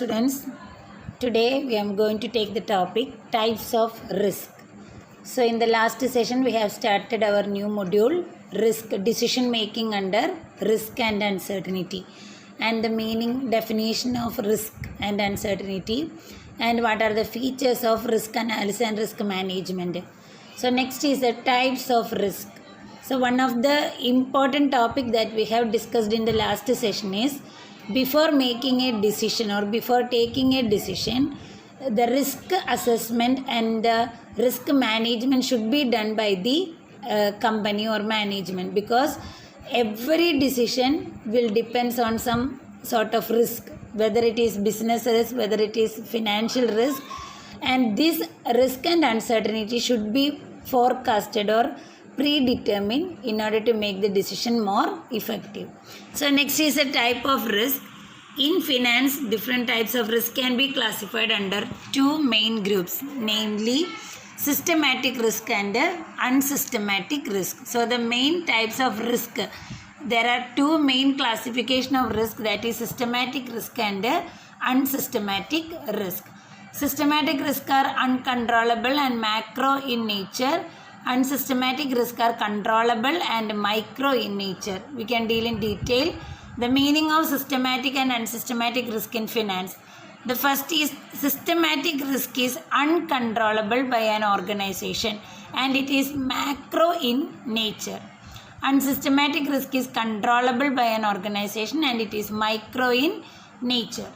students. Today we are going to take the topic types of risk. So in the last session we have started our new module risk, decision making under risk and uncertainty, and the meaning, definition of risk and uncertainty, and what are the features of risk analysis and risk management. So next is the types of risk. So one of the important topic that we have discussed in the last session is before making a decision or before taking a decision, the risk assessment and the risk management should be done by the company or management, because every decision will depends on some sort of risk, whether it is business risk, whether it is financial risk, and this risk and uncertainty should be forecasted or predetermined in order to make the decision more effective. So next is a type of risk. In finance, different types of risk can be classified under two main groups, namely systematic risk and unsystematic risk. So the main types of risk, there are two main classification of risk, that is systematic risk and unsystematic risk. Systematic risk are uncontrollable and macro in nature. Unsystematic risk are controllable and micro in nature. We can deal in detail the meaning of systematic and unsystematic risk in finance. The first is systematic risk is uncontrollable by an organization and it is macro in nature. Unsystematic risk is controllable by an organization and it is micro in nature.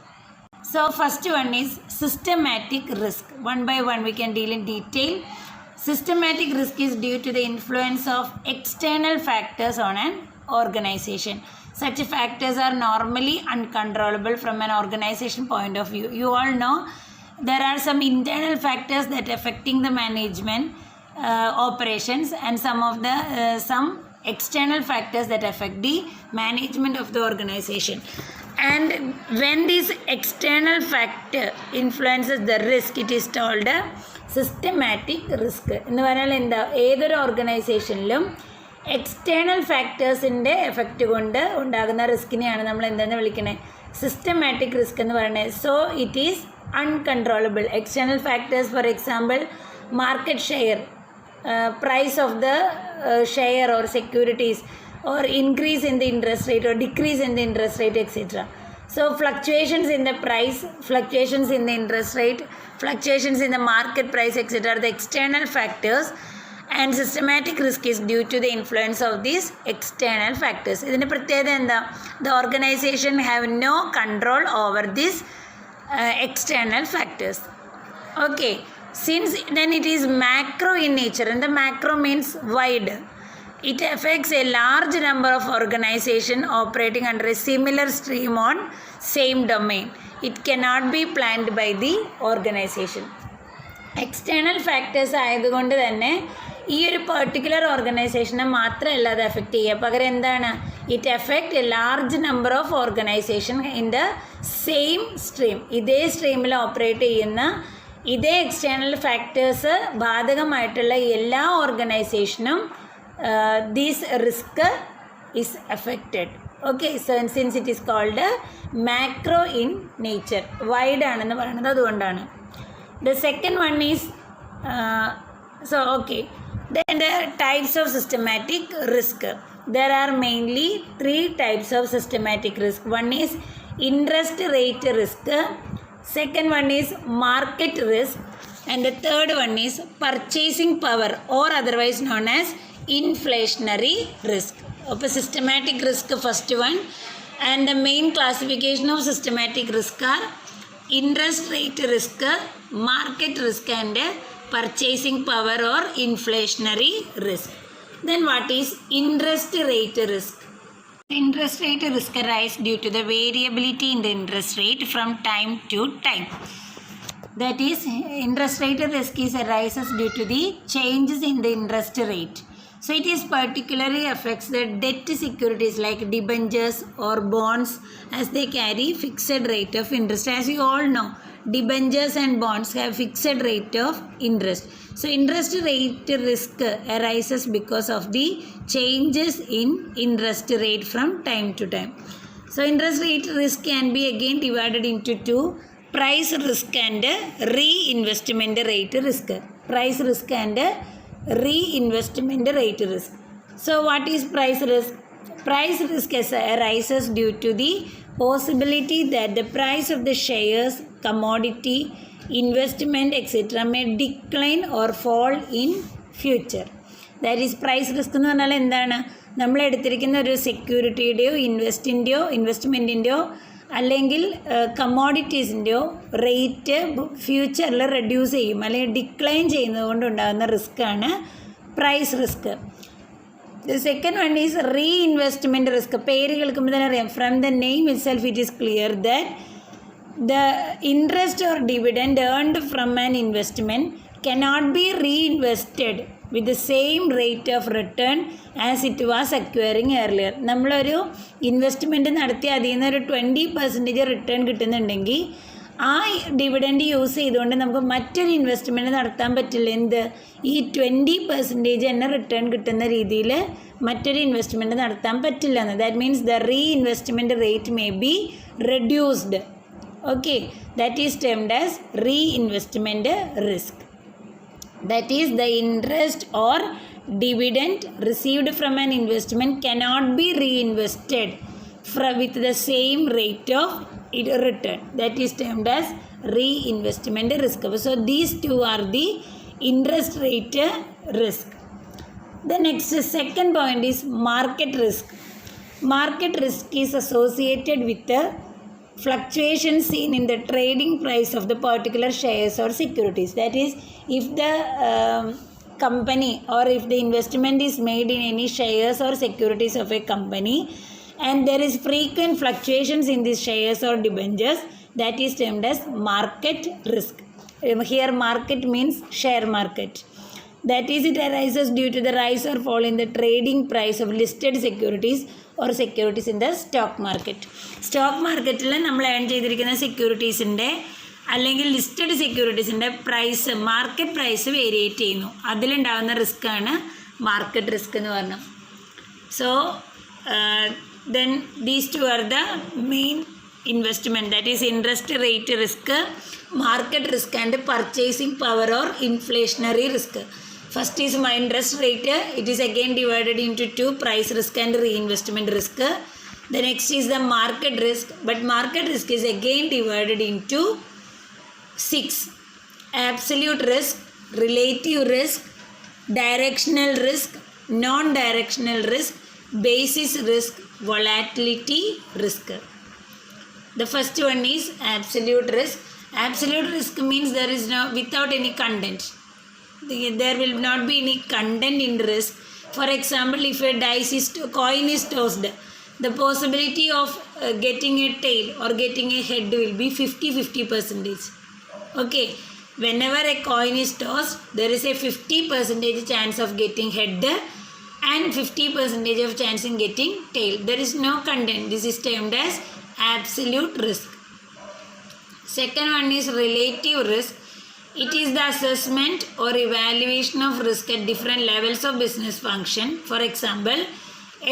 So first one is systematic risk. One by one we can deal in detail. Systematic risk is due to the influence of external factors on an organization. Such factors are normally uncontrollable from an organization point of view. You all know there are some internal factors that affecting the management operations, and some external factors that affect the management of the organization. And when this external factor influences the risk, it is called a systematic risk. എന്ന് പറഞ്ഞാൽ എന്താ, ഏതൊരു ഓർഗനൈസേഷനിലും external ഫാക്ടേഴ്സിൻ്റെ effect കൊണ്ട് ഉണ്ടാകുന്ന റിസ്കിനെയാണ് നമ്മൾ എന്തെന്ന് വിളിക്കുന്നത്, systematic risk എന്ന് പറയുന്നത്. So it is uncontrollable. External factors, for example market share, price of the share or securities, or increase in the interest rate or decrease in the interest rate, etc. So fluctuations in the price, fluctuations in the interest rate, fluctuations in the market price, etc. are the external factors, and systematic risk is due to the influence of these external factors. ഇതിൻ്റെ പ്രത്യേകത എന്താ, the organization have no control over these external factors. Okay. Since then it is macro in nature, and the macro means wide. It affects a large number of organizations operating under a similar stream on same domain. It cannot be planned by the organization. External factors ആയതുകൊണ്ട് തന്നെ ഈ ഒരു particular ഓർഗനൈസേഷനെ മാത്രമല്ല അത് effect ചെയ്യുക, പകരം എന്താണ്, it effect A large number of organisation in the same stream. ഇതേ സ്ട്രീമിൽ ഓപ്പറേറ്റ് ചെയ്യുന്ന ഇതേ എക്സ്റ്റേണൽ ഫാക്ടേഴ്സ് ബാധകമായിട്ടുള്ള എല്ലാ ഓർഗനൈസേഷനും these risk is affected. Okay, since it is called macro in nature, wide ആണെന്ന് പറയുന്നത് അതുകൊണ്ടാണ്. The second one is then the types of systematic risk. There are mainly three types of systematic risk. One is interest rate risk, second one is market risk, and the third one is purchasing power, or otherwise known as inflationary risk. Okay, systematic risk first one, and the main classification of systematic risk are interest rate risk, market risk, and purchasing power or inflationary risk. Then what is interest rate risk? Interest rate risk arises due to the variability in the interest rate from time to time. That is, interest rate risk arises due to the changes in the interest rate. So it is particularly affects the debt securities like debentures or bonds, as they carry fixed rate of interest. As you all know, debentures and bonds have fixed rate of interest. So interest rate risk arises because of the changes in interest rate from time to time. So interest rate risk can be again divided into two. price risk and reinvestment rate risk. Price risk and reinvestment rate risk. So what is price risk? Price risk arises due to the possibility that the price of the shares, commodity, investment, etc. may decline or fall in future. That is price risk എന്ന് പറഞ്ഞാൽ എന്താണ്? നമ്മൾ എടുത്തിരിക്കുന്ന ഒരു സെക്യൂരിറ്റിയുടെയോ ഇൻവെസ്റ്റ്മെൻറ്റിൻ്റെയോ അല്ലെങ്കിൽ കമ്മോഡിറ്റീസിൻ്റെയോ rate ഫ്യൂച്ചറിൽ reduce ചെയ്യും അല്ലെങ്കിൽ ഡിക്ലൈൻ ചെയ്യുന്നത് കൊണ്ടുണ്ടാകുന്ന റിസ്ക്കാണ് price risk. The second one is reinvestment risk. പേര് കേൾക്കുമ്പോൾ തന്നെ അറിയാം, from the name itself it is clear that the interest or dividend earned from an investment cannot be reinvested with the same rate of return as it was acquiring earlier. നമ്മളൊരു investment നടത്തി അതിൽ നിന്ന് ഒരു 20% return കിട്ടുന്നുണ്ടെങ്കിൽ ആ dividend use ചെയ്തുകൊണ്ട് നമുക്ക് മറ്റൊരു investment നടത്താൻ പറ്റില്ല. എന്ത്? ഈ 20% തന്നെ റിട്ടേൺ കിട്ടുന്ന രീതിയിൽ മറ്റൊരു ഇൻവെസ്റ്റ്മെൻറ്റ് നടത്താൻ പറ്റില്ല എന്ന്. That means the reinvestment rate may be reduced. Okay, that is termed as reinvestment risk. That is, the interest or dividend received from an investment cannot be reinvested with the same rate of return. That is termed as reinvestment risk. So these two are the interest rate risk. The next second point is market risk. Market risk is associated with the fluctuations seen in the trading price of the particular shares or securities. That is, if the company or if the investment is made in any shares or securities of a company and there is frequent fluctuations in these shares or debentures, that is termed as market risk. Here market means share market. That is, it arises due to the rise or fall in the trading price of listed securities or securities in the stock market. Stock മാർക്കറ്റിൽ നമ്മൾ earn ചെയ്തിരിക്കുന്ന സെക്യൂരിറ്റീസിൻ്റെ അല്ലെങ്കിൽ listed സെക്യൂരിറ്റീസിൻ്റെ price market price variate ചെയ്യുന്നു. അതിലുണ്ടാകുന്ന റിസ്ക്കാണ് market risk എന്ന് പറഞ്ഞു. So then these two are the main investment. That is interest rate risk, market risk and purchasing power or inflationary risk. First is my interest rate. It is again divided into two, price risk and reinvestment risk. The next is the market risk, but market risk is again divided into 6. Absolute risk, relative risk, directional risk, non-directional risk, basis risk, volatility risk. The first one is absolute risk. Absolute risk means there is no, without any content. There will not be any content in risk. For example, if a coin is tossed, the possibility of getting a tail or getting a head will be 50-50%. Okay, whenever a coin is tossed, there is a 50% chance of getting head and 50% of chance in getting tail. There is no content. This is termed as absolute risk. Second one is relative risk. It is the assessment or evaluation of risk at different levels of business function. For example,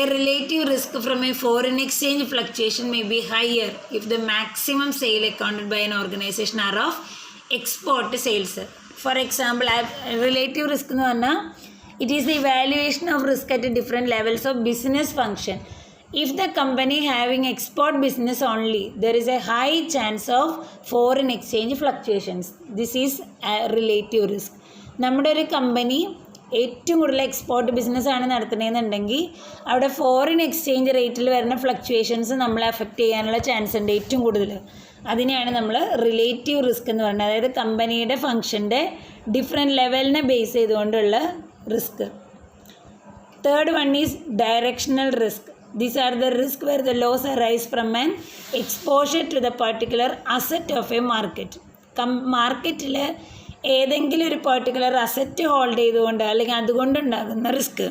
a relative risk from a foreign exchange fluctuation may be higher if the maximum sale accounted by an organization are of export sales. For example, relative risk എന്ന് പറഞ്ഞാൽ it is the evaluation of risk at different levels of business function. If the company having export business only, there is a high chance of foreign exchange fluctuations. This is a relative risk. നമ്മുടെ ഒരു company ഏറ്റവും കൂടുതൽ export ബിസിനസ്സാണ് നടത്തുന്നതെന്നുണ്ടെങ്കിൽ അവിടെ foreign exchange റേറ്റിൽ വരുന്ന fluctuations നമ്മളെ affect ചെയ്യാനുള്ള ചാൻസ് ഉണ്ട് ഏറ്റവും കൂടുതൽ. അതിനെയാണ് നമ്മൾ റിലേറ്റീവ് റിസ്ക് എന്ന് പറയുന്നത്. അതായത് കമ്പനിയുടെ ഫങ്ഷൻ്റെ ഡിഫറെൻറ്റ് ലെവലിനെ ബേസ് ചെയ്തുകൊണ്ടുള്ള risk. Third one is directional risk. These are the risk where the loss arise from an exposure to the particular asset of a market. മാർക്കറ്റിൽ ഏതെങ്കിലും ഒരു പെർട്ടിക്കുലർ അസറ്റ് ഹോൾഡ് ചെയ്തുകൊണ്ട് അല്ലെങ്കിൽ അതുകൊണ്ടുണ്ടാകുന്ന റിസ്ക്.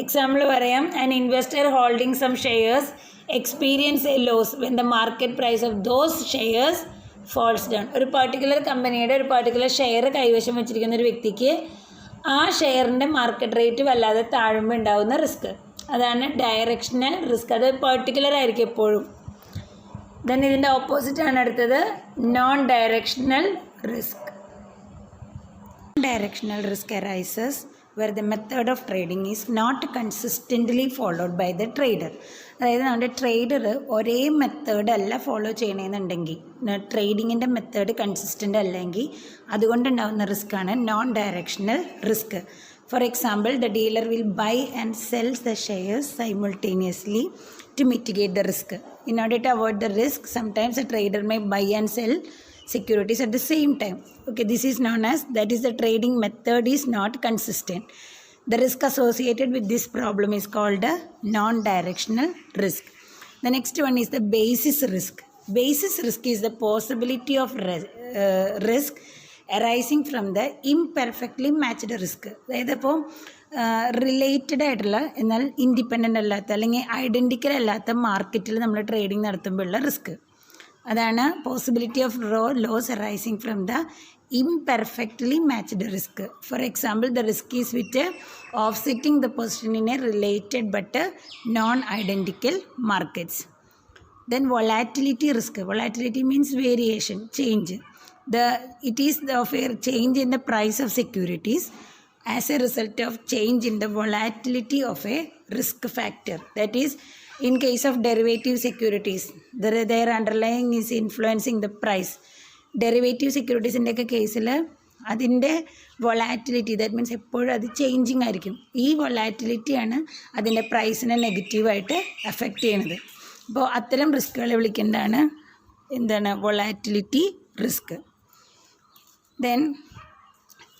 എക്സാമ്പിൾ പറയാം, an investor holding some shares experience a loss when the market price of those shares falls down. ഒരു particular കമ്പനിയുടെ ഒരു പെർട്ടിക്കുലർ ഷെയർ കൈവശം വെച്ചിരിക്കുന്ന ഒരു വ്യക്തിക്ക് ആ ഷെയറിൻ്റെ മാർക്കറ്റ് റേറ്റ് വല്ലാതെ താഴുമ്പോൾ ഉണ്ടാകുന്ന റിസ്ക്, അതാണ് ഡയറക്ഷണൽ റിസ്ക്. അത് പെർട്ടിക്കുലർ ആയിരിക്കും എപ്പോഴും. Then ഇതിൻ്റെ ഓപ്പോസിറ്റ് ആണ് അടുത്തത് non directional risk. Directional risk arises where the method of trading is not consistently followed by the trader. അതായത് നമ്മുടെ ട്രേഡർ ഒരേ മെത്തേഡ് അല്ല ഫോളോ ചെയ്യണമെന്നുണ്ടെങ്കിൽ, ട്രേഡിങ്ങിൻ്റെ മെത്തേഡ് കൺസിസ്റ്റൻ്റ് അല്ലെങ്കിൽ അതുകൊണ്ടുണ്ടാകുന്ന റിസ്ക്കാണ് non directional risk. For example, the dealer will buy and sells the shares simultaneously to mitigate the risk. In order to avoid the risk, sometimes a trader may buy and sell securities at the same time. Okay, this is known as, that is, the trading method is not consistent. The risk associated with this problem is called a non-directional risk. The next one is the basis risk. Basis risk is the possibility of risk arising from the imperfectly matched risk. അതായത് ഇപ്പോൾ related ആയിട്ടുള്ള എന്നാൽ independent അല്ലാത്ത അല്ലെങ്കിൽ identical അല്ലാത്ത മാർക്കറ്റിൽ നമ്മൾ trading നടത്തുമ്പോഴുള്ള റിസ്ക്, അതാണ് possibility of loss arising from the imperfectly matched risk. For example, the risk is with offsetting the position in a related but non-identical markets. Then volatility risk. Volatility means variation, change. It is of a change in the price of securities as a result of change in the volatility of a risk factor. That is, in case of derivative securities, their underlying is influencing the price. Derivative securities in the case, അതിൻ്റെ volatility, that means എപ്പോഴും അത് changing ആയിരിക്കും. ഈ വൊളാറ്റിലിറ്റിയാണ് അതിൻ്റെ പ്രൈസിനെ നെഗറ്റീവായിട്ട് effect ചെയ്യണത്. അപ്പോൾ അത്തരം റിസ്ക്കുകളെ വിളിക്കേണ്ടതാണ് എന്താണ്, volatility risk. Then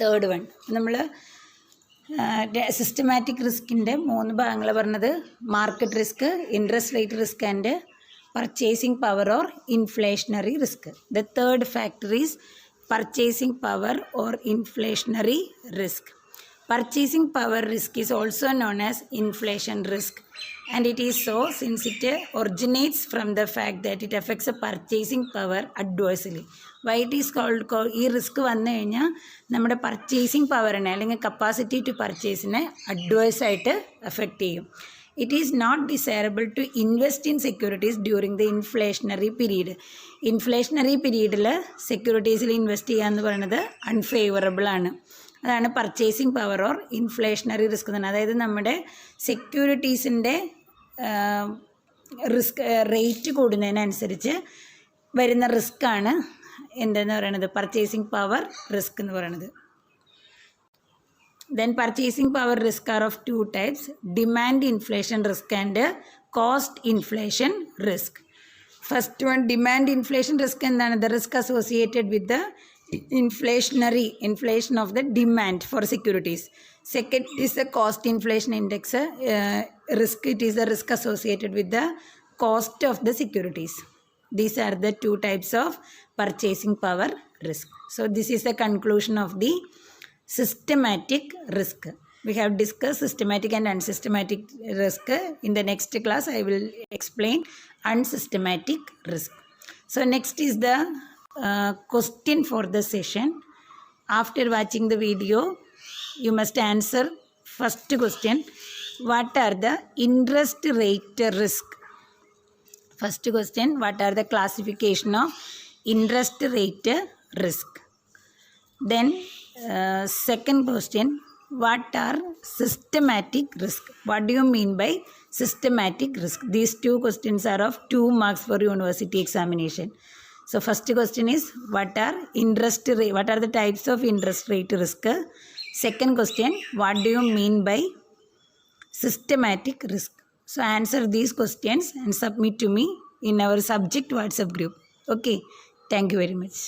third one, നമ്മൾ സിസ്റ്റമാറ്റിക് റിസ്കിൻ്റെ 3 ഭാഗങ്ങൾ പറഞ്ഞത് market risk, interest rate risk and purchasing power or inflationary risk. The third factor is purchasing power or inflationary risk. Purchasing power risk is also known as inflation risk, and it is so since it originates from the fact that it affects the purchasing power adversely. Why it is called ഈ risk വന്നു കഴിഞ്ഞാൽ നമ്മുടെ purchasing പവറിനെ അല്ലെങ്കിൽ capacity to പർച്ചേസിനെ അഡ്വേഴ്സായിട്ട് effect ചെയ്യും. It is not desirable to invest in securities during the inflationary period. Inflationary പീരീഡിൽ സെക്യൂരിറ്റീസിൽ invest ചെയ്യുക എന്ന് പറയുന്നത് അൺഫേവറബിൾ ആണ്. അതാണ് purchasing power or inflationary risk എന്ന് പറയുന്നത്. അതായത് നമ്മുടെ സെക്യൂരിറ്റീസിൻ്റെ റിസ്ക് റേറ്റ് കൂടുന്നതിനനുസരിച്ച് വരുന്ന റിസ്ക്കാണ് എന്തെന്ന് പറയുന്നത്, പർച്ചേസിങ് പവർ റിസ്ക് എന്ന് പറയുന്നത്. Then purchasing power risk are of 2 types, demand inflation risk and cost inflation risk. First one, demand inflation risk, and the risk associated with the inflation of the demand for securities. Second is the cost inflation index risk. It is the risk associated with the cost of the securities. These are the 2 types of purchasing power risk. So this is the conclusion of the systematic risk. We have discussed systematic and unsystematic risk. In the next class I will explain unsystematic risk. So next is the question for the session. After watching the video, you must answer first question, what are the interest rate risk? First question, what are the classification of interest rate risk? Then second question, what are systematic risk? What do you mean by systematic risk? These 2 questions are of 2 marks for university examination. So first question is, what are the types of interest rate risk? Second question, what do you mean by systematic risk? So answer these questions and submit to me in our subject WhatsApp group. Okay, thank you very much.